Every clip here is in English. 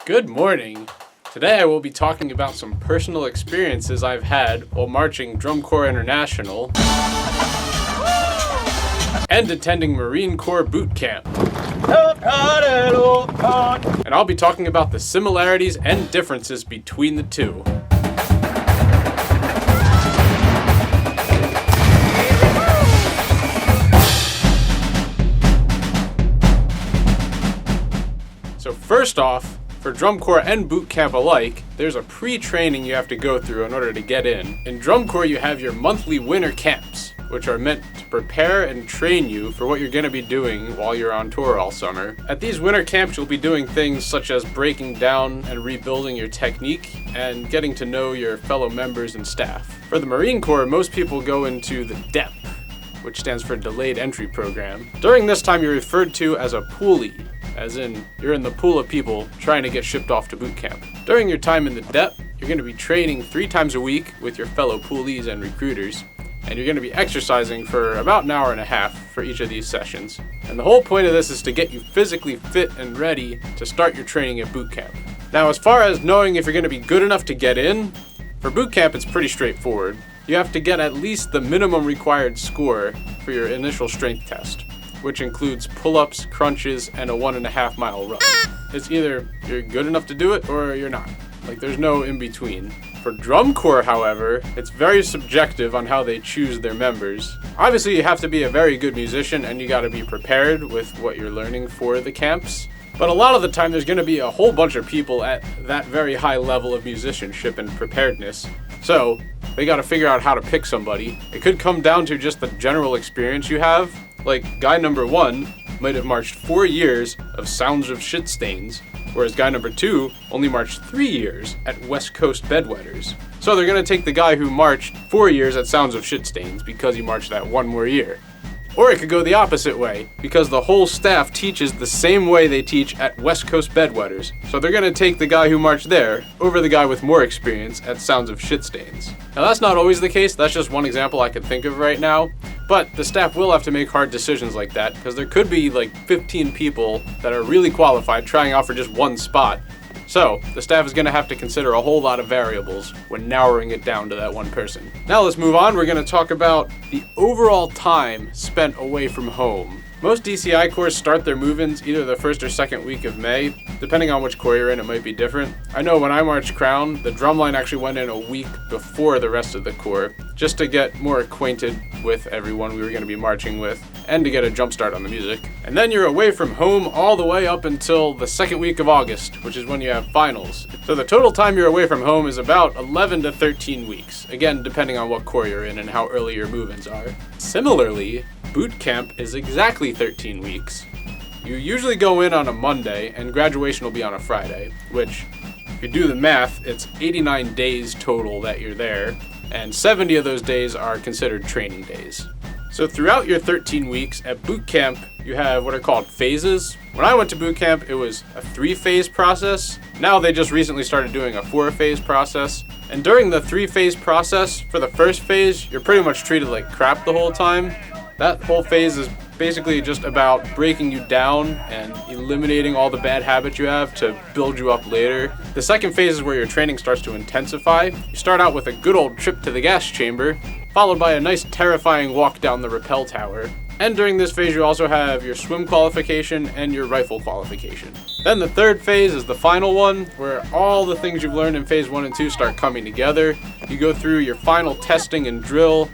Good morning. Today I will be talking about some personal experiences I've had while marching Drum Corps International and attending Marine Corps Boot Camp. And I'll be talking about the similarities and differences between the two. So first off, for Drum Corps and Boot Camp alike, there's a pre-training you have to go through in order to get in. In Drum Corps, you have your monthly winter camps, which are meant to prepare and train you for what you're going to be doing while you're on tour all summer. At these winter camps, you'll be doing things such as breaking down and rebuilding your technique and getting to know your fellow members and staff. For the Marine Corps, most people go into the DEP, which stands for Delayed Entry Program. During this time, you're referred to as a poolee, as in you're in the pool of people trying to get shipped off to boot camp. During your time in the DEP, you're going to be training 3 times a week with your fellow poolies and recruiters, and you're going to be exercising for about an hour and a half for each of these sessions. And the whole point of this is to get you physically fit and ready to start your training at boot camp. Now, as far as knowing if you're going to be good enough to get in, for boot camp it's pretty straightforward. You have to get at least the minimum required score for your initial strength test, which includes pull-ups, crunches, and a 1.5 mile run. It's either you're good enough to do it or you're not. Like, there's no in between. For Drum Corps, however, it's very subjective on how they choose their members. Obviously, you have to be a very good musician and you gotta be prepared with what you're learning for the camps. But a lot of the time, there's gonna be a whole bunch of people at that very high level of musicianship and preparedness. So, they gotta figure out how to pick somebody. It could come down to just the general experience you have. Like, guy number 1 might have marched 4 years of Sounds of Shit Stains, whereas guy number 2 only marched 3 years at West Coast Bedwetters. So they're gonna take the guy who marched 4 years at Sounds of Shit Stains because he marched that 1 more year. Or it could go the opposite way, because the whole staff teaches the same way they teach at West Coast Bedwetters. So they're gonna take the guy who marched there over the guy with more experience at Sounds of Shit Stains. Now that's not always the case, that's just one example I can think of right now. But the staff will have to make hard decisions like that, because there could be like 15 people that are really qualified trying out for just 1 spot. So the staff is going to have to consider a whole lot of variables when narrowing it down to that one person. Now let's move on. We're going to talk about the overall time spent away from home. Most DCI corps start their move-ins either the 1st or 2nd week of May. Depending on which corps you're in, it might be different. I know when I marched Crown, the drumline actually went in a week before the rest of the corps, just to get more acquainted with everyone we were going to be marching with, and to get a jump start on the music. And then you're away from home all the way up until the 2nd week of August, which is when you have finals. So the total time you're away from home is about 11 to 13 weeks, again depending on what corps you're in and how early your move-ins are. Similarly, boot camp is exactly 13 weeks. You usually go in on a Monday, and graduation will be on a Friday, which, if you do the math, it's 89 days total that you're there, and 70 of those days are considered training days. So throughout your 13 weeks at boot camp, you have what are called phases. When I went to boot camp, it was a 3-phase process. Now they just recently started doing a 4-phase process. And during the 3-phase process, for the first phase, you're pretty much treated like crap the whole time. That whole phase is basically just about breaking you down and eliminating all the bad habits you have to build you up later. The second phase is where your training starts to intensify. You start out with a good old trip to the gas chamber, followed by a nice terrifying walk down the rappel tower. And during this phase you also have your swim qualification and your rifle qualification. Then the third phase is the final one, where all the things you've learned in phase 1 and 2 start coming together. You go through your final testing and drill,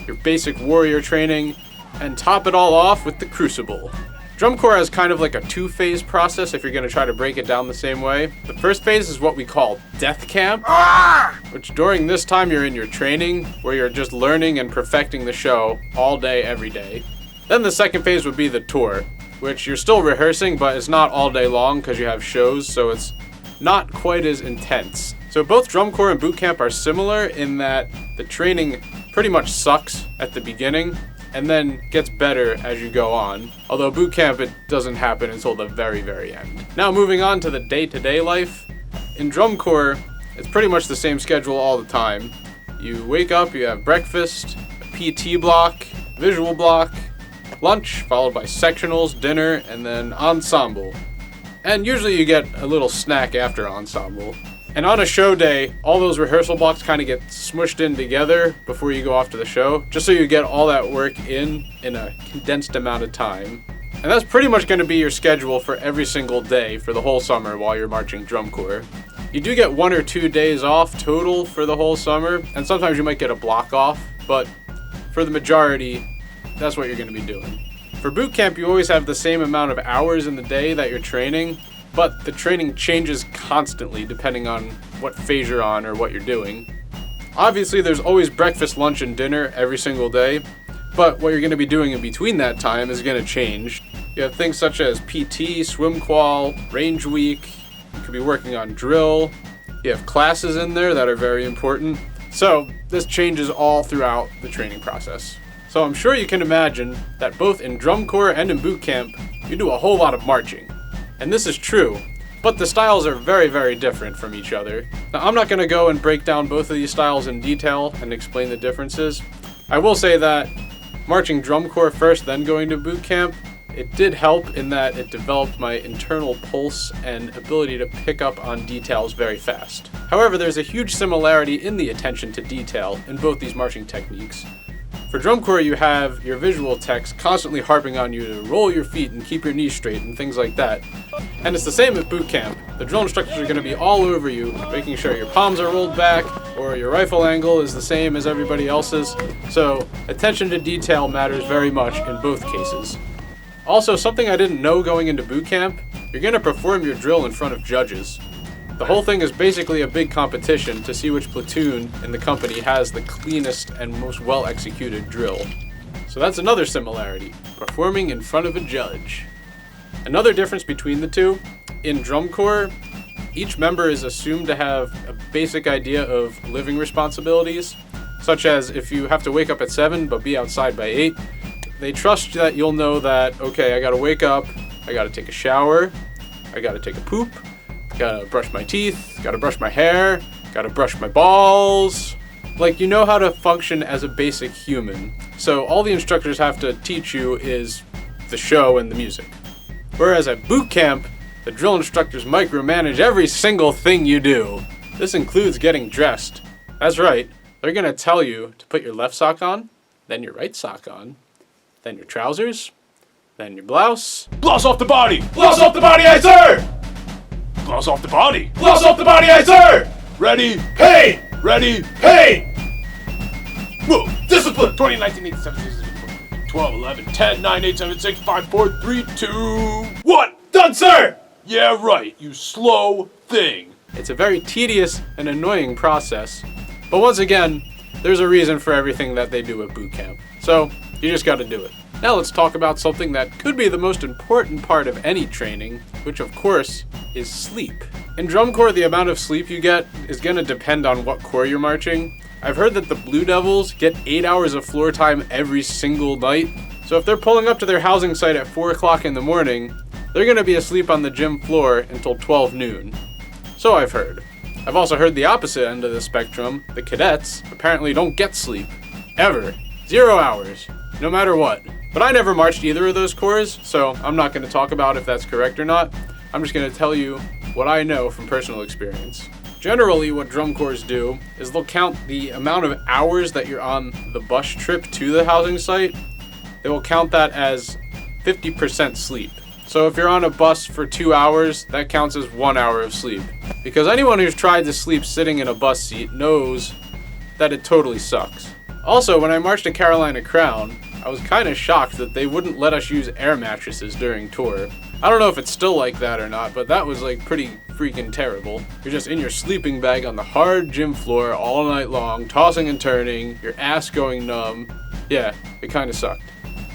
your basic warrior training, and top it all off with the Crucible. Drum Corps has kind of like a 2-phase process if you're going to try to break it down the same way. The first phase is what we call Death Camp, which during this time you're in your training, where you're just learning and perfecting the show all day, every day. Then the second phase would be the tour, which you're still rehearsing, but it's not all day long because you have shows, so it's not quite as intense. So both Drum Corps and Boot Camp are similar in that the training pretty much sucks at the beginning and then gets better as you go on. Although boot camp, it doesn't happen until the very, very end. Now moving on to the day-to-day life. In Drum Corps, it's pretty much the same schedule all the time. You wake up, you have breakfast, a PT block, visual block, lunch, followed by sectionals, dinner, and then ensemble. And usually you get a little snack after ensemble. And on a show day, all those rehearsal blocks kind of get smushed in together before you go off to the show, just so you get all that work in a condensed amount of time. And that's pretty much going to be your schedule for every single day for the whole summer while you're marching drum corps. You do get 1 or 2 days off total for the whole summer, and sometimes you might get a block off, but for the majority, that's what you're going to be doing. For boot camp, you always have the same amount of hours in the day that you're training, but the training changes constantly depending on what phase you're on or what you're doing. Obviously, there's always breakfast, lunch, and dinner every single day, but what you're going to be doing in between that time is going to change. You have things such as PT, swim qual, range week. You could be working on drill. You have classes in there that are very important. So this changes all throughout the training process. So I'm sure you can imagine that both in drum corps and in boot camp, you do a whole lot of marching. And this is true, but the styles are very, very different from each other. Now, I'm not going to go and break down both of these styles in detail and explain the differences. I will say that marching drum corps first, then going to boot camp, it did help in that it developed my internal pulse and ability to pick up on details very fast. However, there's a huge similarity in the attention to detail in both these marching techniques. For drum corps, you have your visual techs constantly harping on you to roll your feet and keep your knees straight and things like that. And it's the same at boot camp. The drill instructors are going to be all over you, making sure your palms are rolled back or your rifle angle is the same as everybody else's. So attention to detail matters very much in both cases. Also, something I didn't know going into boot camp, you're going to perform your drill in front of judges. The whole thing is basically a big competition to see which platoon in the company has the cleanest and most well-executed drill. So that's another similarity, performing in front of a judge. Another difference between the two, in drum corps, each member is assumed to have a basic idea of living responsibilities, such as if you have to wake up at 7 but be outside by 8, they trust that you'll know that, okay, I gotta wake up, I gotta take a shower, I gotta take a poop, gotta brush my teeth, gotta brush my hair, gotta brush my balls. Like, you know how to function as a basic human. So all the instructors have to teach you is the show and the music. Whereas at boot camp, the drill instructors micromanage every single thing you do. This includes getting dressed. That's right, they're gonna tell you to put your left sock on, then your right sock on, then your trousers, then your blouse. Blouse off the body! Blouse off the body, aye sir! Blouse off the body! Blouse off the body, aye sir! Ready, hey! Ready, hey! Move! Discipline! 20, 19, 18, 17, 18, 12, 11, 10, 9, 8, 7, 6, 5, 4, 3, 2, 1! Done, sir! Yeah, right, you slow thing. It's a very tedious and annoying process, but once again, there's a reason for everything that they do at boot camp. So, you just gotta do it. Now let's talk about something that could be the most important part of any training, which of course is sleep. In drum corps, the amount of sleep you get is gonna depend on what corps you're marching. I've heard that the Blue Devils get 8 hours of floor time every single night. So if they're pulling up to their housing site at 4 o'clock in the morning, they're gonna be asleep on the gym floor until 12 noon. So I've heard. I've also heard the opposite end of the spectrum. The cadets apparently don't get sleep. Ever. 0 hours. No matter what. But I never marched either of those corps, so I'm not going to talk about if that's correct or not. I'm just going to tell you what I know from personal experience. Generally, what drum corps do is they'll count the amount of hours that you're on the bus trip to the housing site. They will count that as 50% sleep. So if you're on a bus for 2 hours, that counts as 1 hour of sleep. Because anyone who's tried to sleep sitting in a bus seat knows that it totally sucks. Also, when I marched to Carolina Crown, I was kind of shocked that they wouldn't let us use air mattresses during tour. I don't know if it's still like that or not, but that was like pretty freaking terrible. You're just in your sleeping bag on the hard gym floor all night long, tossing and turning, your ass going numb. Yeah, it kind of sucked.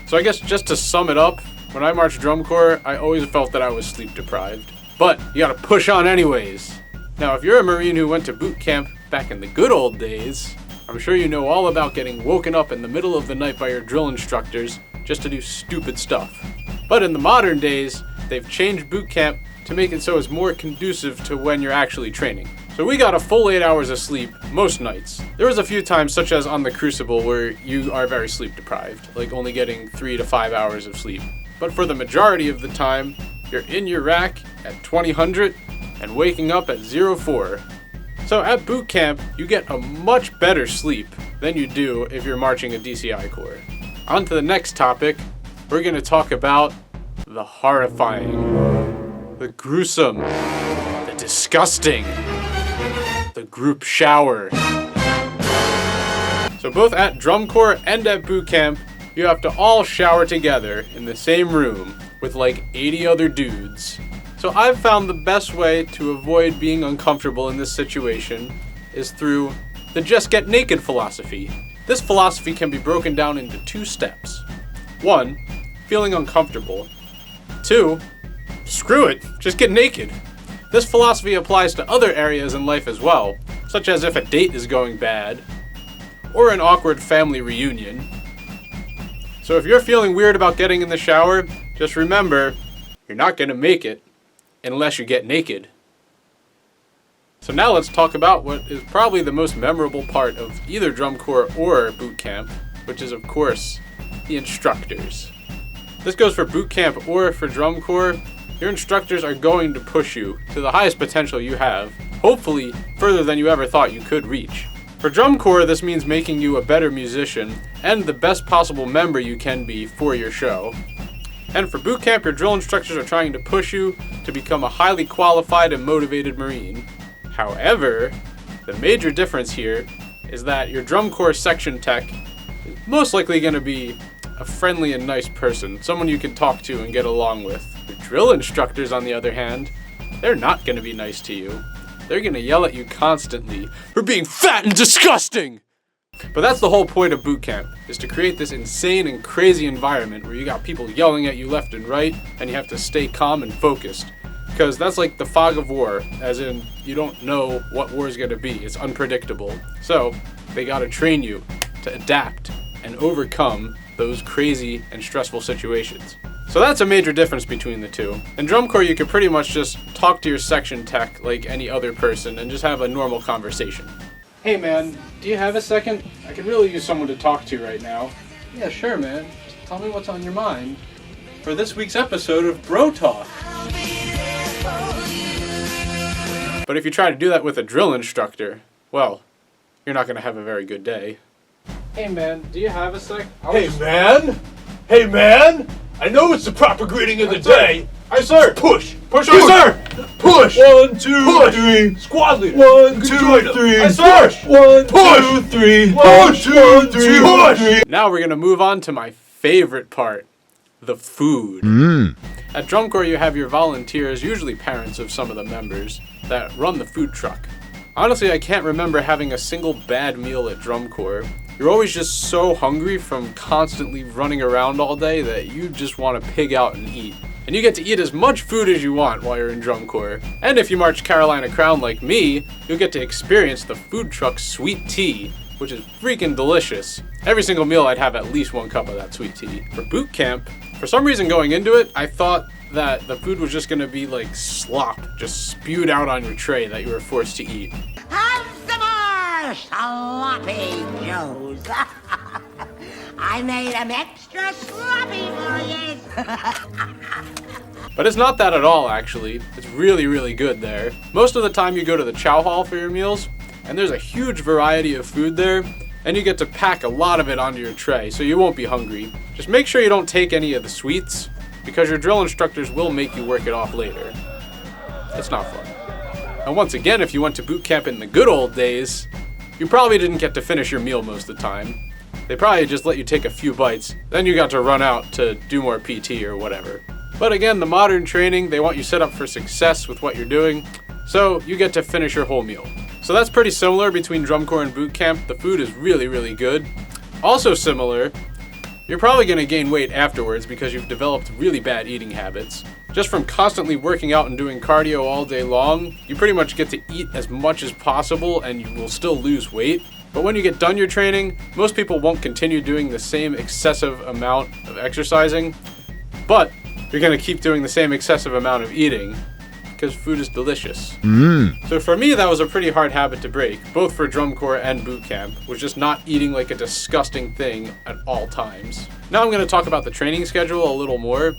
So I guess just to sum it up, when I marched drum corps, I always felt that I was sleep deprived. But you gotta push on anyways. Now, if you're a Marine who went to boot camp back in the good old days, I'm sure you know all about getting woken up in the middle of the night by your drill instructors just to do stupid stuff. But in the modern days, they've changed boot camp to make it so it's more conducive to when you're actually training. So we got a full 8 hours of sleep most nights. There was a few times, such as on the Crucible, where you are very sleep deprived, like only getting 3 to 5 hours of sleep. But for the majority of the time, you're in your rack at 2000 and waking up at 04. So at boot camp, you get a much better sleep than you do if you're marching a DCI corps. On to the next topic, we're going to talk about the horrifying, the gruesome, the disgusting, the group shower. So both at drum corps and at boot camp, you have to all shower together in the same room with like 80 other dudes. So I've found the best way to avoid being uncomfortable in this situation is through the just get naked philosophy. This philosophy can be broken down into 2 steps. 1, feeling uncomfortable. 2, screw it, just get naked. This philosophy applies to other areas in life as well, such as if a date is going bad, or an awkward family reunion. So if you're feeling weird about getting in the shower, just remember, you're not gonna make it unless you get naked. So now let's talk about what is probably the most memorable part of either drum corps or boot camp, which is of course the instructors. This goes for boot camp or for drum corps. Your instructors are going to push you to the highest potential you have, hopefully further than you ever thought you could reach. For drum corps, this means making you a better musician and the best possible member you can be for your show. And for boot camp, your drill instructors are trying to push you to become a highly qualified and motivated Marine. However, the major difference here is that your drum corps section tech is most likely going to be a friendly and nice person, someone you can talk to and get along with. The drill instructors, on the other hand, they're not going to be nice to you. They're going to yell at you constantly for being fat and disgusting! But that's the whole point of boot camp, is to create this insane and crazy environment where you got people yelling at you left and right, and you have to stay calm and focused. Because that's like the fog of war, as in, you don't know what war is going to be. It's unpredictable. So, they got to train you to adapt and overcome those crazy and stressful situations. So that's a major difference between the two. In drum corps, you could pretty much just talk to your section tech like any other person and just have a normal conversation. Hey man, do you have a second? I could really use someone to talk to right now. Yeah, sure man. Just tell me what's on your mind for this week's episode of Bro Talk. But if you try to do that with a drill instructor, well, you're not going to have a very good day. Hey man, do you have a sec? Hey man! I know it's the proper greeting of the day. Aye sir! Push! Push Yes, over! sir! Push! 1, 2, Push! 3. Squad leader! 1, Join 2, up. 3. Aye, sir! Push! 1, Push! 2, 3. Push! 1, 2, 3. Push! Now we're going to move on to my favorite part, the food. At drum corps, you have your volunteers, usually parents of some of the members, that run the food truck. Honestly, I can't remember having a single bad meal at drum corps. You're always just so hungry from constantly running around all day that you just want to pig out and eat. And you get to eat as much food as you want while you're in drum corps. And if you march Carolina Crown like me, you'll get to experience the food truck's sweet tea, which is freaking delicious. Every single meal I'd have at least 1 cup of that sweet tea. For boot camp, for some reason going into it, I thought that the food was just gonna be like slop, just spewed out on your tray that you were forced to eat. Have some more sloppy joes. I made them extra sloppy for you. But it's not that at all, actually. It's really, really good there. Most of the time you go to the chow hall for your meals, and there's a huge variety of food there, and you get to pack a lot of it onto your tray, so you won't be hungry. Just make sure you don't take any of the sweets, because your drill instructors will make you work it off later. It's not fun. And once again, if you went to boot camp in the good old days, you probably didn't get to finish your meal most of the time. They probably just let you take a few bites, then you got to run out to do more PT or whatever. But again, the modern training, they want you set up for success with what you're doing, so you get to finish your whole meal. So that's pretty similar between drum corps and boot camp. The food is really, really good. Also similar, you're probably going to gain weight afterwards because you've developed really bad eating habits. Just from constantly working out and doing cardio all day long, you pretty much get to eat as much as possible and you will still lose weight. But when you get done your training, most people won't continue doing the same excessive amount of exercising, but you're going to keep doing the same excessive amount of eating because food is delicious. So for me, that was a pretty hard habit to break, both for drum corps and boot camp, was just not eating like a disgusting thing at all times. Now I'm going to talk about the training schedule a little more.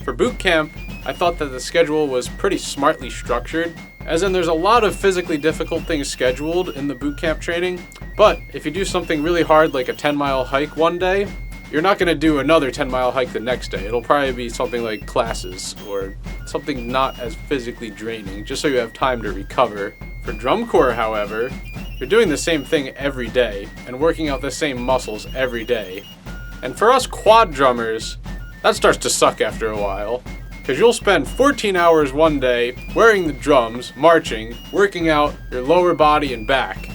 For boot camp, I thought that the schedule was pretty smartly structured, as in there's a lot of physically difficult things scheduled in the boot camp training, but if you do something really hard like a 10-mile hike one day, you're not going to do another 10-mile hike the next day. It'll probably be something like classes or something not as physically draining, just so you have time to recover. For drum corps, however, you're doing the same thing every day and working out the same muscles every day. And for us quad drummers, that starts to suck after a while, because you'll spend 14 hours one day wearing the drums, marching, working out your lower body and back.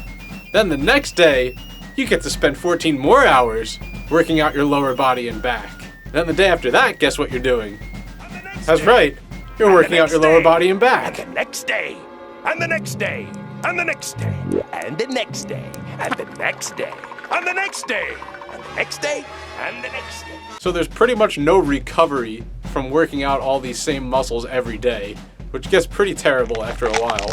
Then the next day, you get to spend 14 more hours working out your lower body and back. Then the day after that, guess what you're doing? That's right, you're working out your lower body and back. And the next day, and the next day, and the next day, and the next day, and the next day, and the next day, and the next day, and the next day. So there's pretty much no recovery from working out all these same muscles every day, which gets pretty terrible after a while.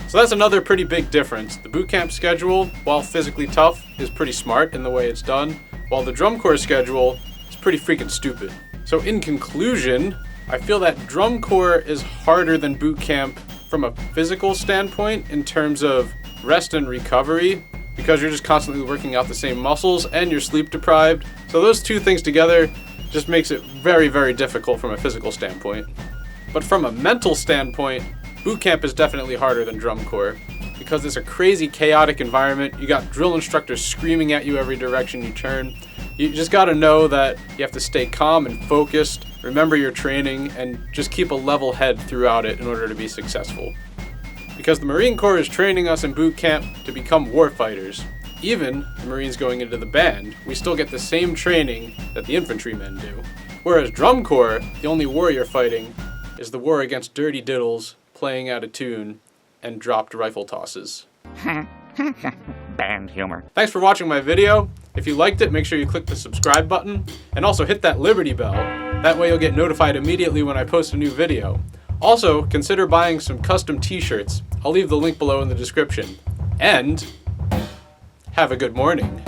So that's another pretty big difference. The boot camp schedule, while physically tough, is pretty smart in the way it's done, while the drum corps schedule is pretty freaking stupid. So in conclusion, I feel that drum corps is harder than boot camp from a physical standpoint in terms of rest and recovery, because you're just constantly working out the same muscles and you're sleep deprived. So those two things together just makes it very, very difficult from a physical standpoint. But from a mental standpoint, boot camp is definitely harder than drum corps, because it's a crazy chaotic environment. You got drill instructors screaming at you every direction you turn. You just gotta know that you have to stay calm and focused, remember your training, and just keep a level head throughout it in order to be successful. Because the Marine Corps is training us in boot camp to become warfighters. Even the Marines going into the band, we still get the same training that the infantrymen do. Whereas drum corps, the only war you're fighting is the war against dirty diddles, playing out of tune, and dropped rifle tosses. Band humor. Thanks for watching my video. If you liked it, make sure you click the subscribe button, and also hit that Liberty bell. That way you'll get notified immediately when I post a new video. Also, consider buying some custom t-shirts. I'll leave the link below in the description. And have a good morning.